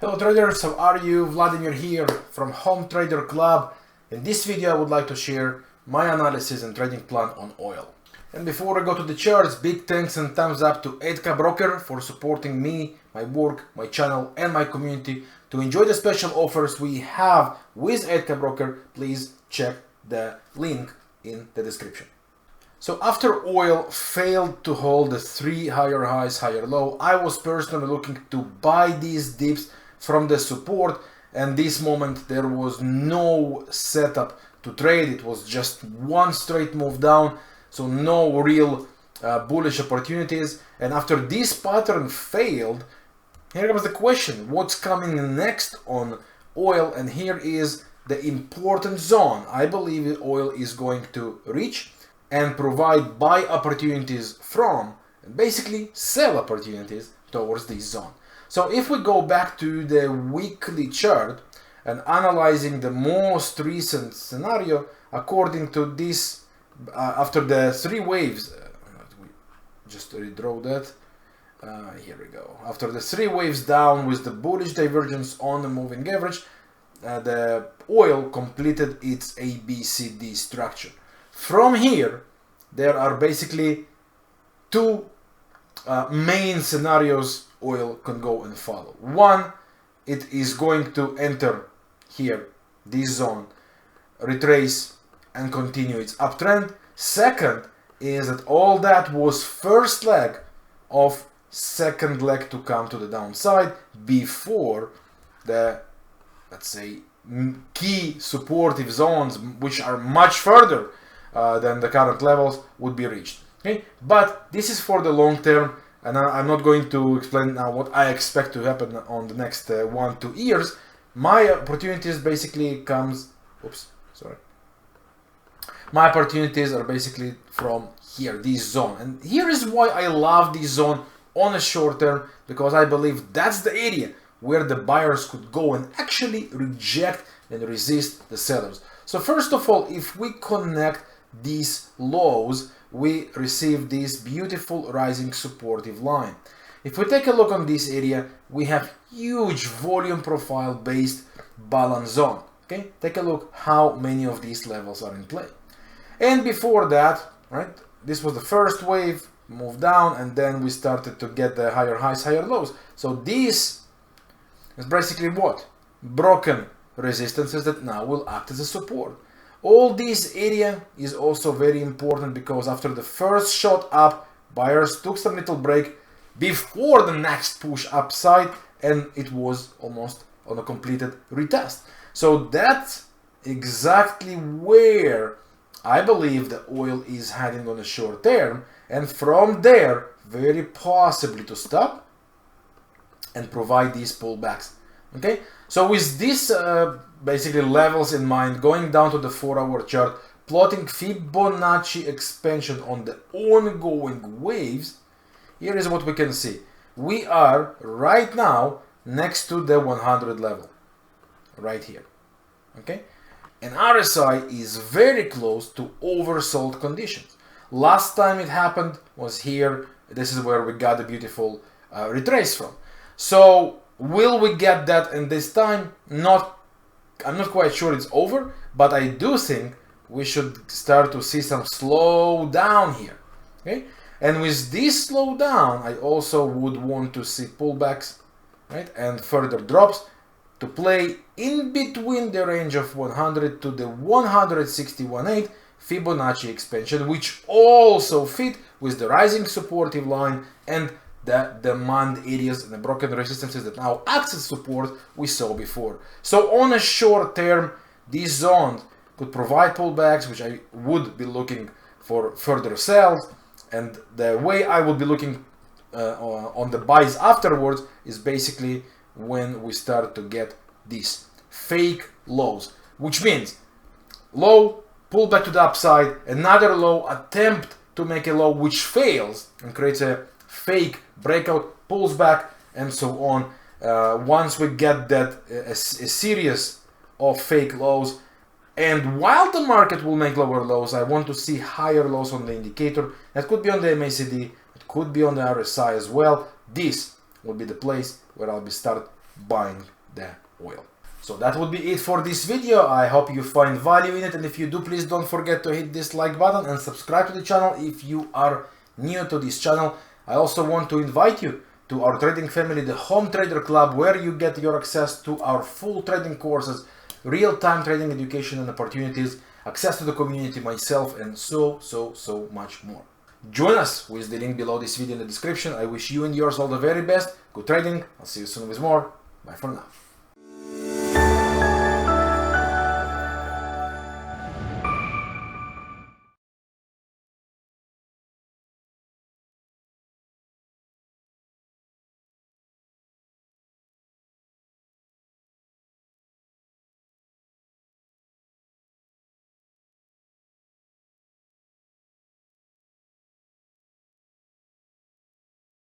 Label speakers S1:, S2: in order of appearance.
S1: Hello traders, how are you? Vladimir here from Home Trader Club. In this video I would like to share my analysis and trading plan on oil. And before I go to the charts, big thanks and thumbs up to 8K Broker for supporting me, my work, my channel and my community. To enjoy the special offers we have with 8K Broker, please check the link in the description. So after oil failed to hold the three higher highs, higher low, I was personally looking to buy these dips from the support, and this moment there was no setup to trade. It was just one straight move down, so no real bullish opportunities. And after this pattern failed, here comes the question, what's coming next on oil? And here is the important zone I believe oil is going to reach and provide buy opportunities from, and basically sell opportunities towards this zone. So if we go back to the weekly chart and analyzing the most recent scenario, according to this, after the three waves, just redraw that, here we go. After the three waves down with the bullish divergence on the moving average, the oil completed its ABCD structure. From here, there are basically two main scenarios oil can go and follow. One, it is going to enter here, this zone, retrace and continue its uptrend. Second is that all that was first leg of second leg to come to the downside before the, let's say, key supportive zones, which are much further than the current levels, would be reached. Okay, but this is for the long term, and I'm not going to explain now what I expect to happen on the next 1-2 years. My opportunities basically comes, my opportunities are basically from here, this zone. And here is why I love this zone on a short term, because I believe that's the area where the buyers could go and actually reject and resist the sellers. So first of all, if we connect these lows, we receive this beautiful rising supportive line. If we take a look on this area, we have huge volume profile based balance zone. Okay, take a look how many of these levels are in play. And before that, right, this was the first wave, move down, and then we started to get the higher highs, higher lows. So this is basically what? Broken resistances that now will act as a support. All this area is also very important because after the first shot up, buyers took some little break before the next push upside, and it was almost on a completed retest. So that's exactly where I believe the oil is heading on the short term, and from there, very possibly to stop and provide these pullbacks. Okay, so with this basically levels in mind, going down to the 4-hour chart, plotting Fibonacci expansion on the ongoing waves, here is what we can see. We are right now next to the 100 level, right here. Okay, and RSI is very close to oversold conditions. Last time it happened was here. This is where we got the beautiful retrace from. So will we get that in this time? I'm not quite sure it's over, but I do think we should start to see some slowdown here. Okay, and with this slowdown, I also would want to see pullbacks, right, and further drops to play in between the range of 100 to the 161.8 Fibonacci expansion, which also fit with the rising supportive line and the demand areas and the broken resistances that now act as support we saw before. So on a short term, these zones could provide pullbacks, which I would be looking for further sells, and the way I would be looking on the buys afterwards is basically when we start to get these fake lows, which means low, pullback to the upside, another low, attempt to make a low which fails and creates a fake breakout, pulls back, and so on. Once we get that a series of fake lows, and while the market will make lower lows, I want to see higher lows on the indicator. That could be on the MACD, it could be on the RSI as well. This will be the place where I'll be start buying the oil. So that would be it for this video. I hope you find value in it, and if you do, please don't forget to hit this like button and subscribe to the channel if you are new to this channel. I also want to invite you to our trading family, the Home Trader Club, where you get your access to our full trading courses, real-time trading education and opportunities, access to the community, myself, and so much more. Join us with the link below this video in the description. I wish you and yours all the very best. Good trading. I'll see you soon with more. Bye for now.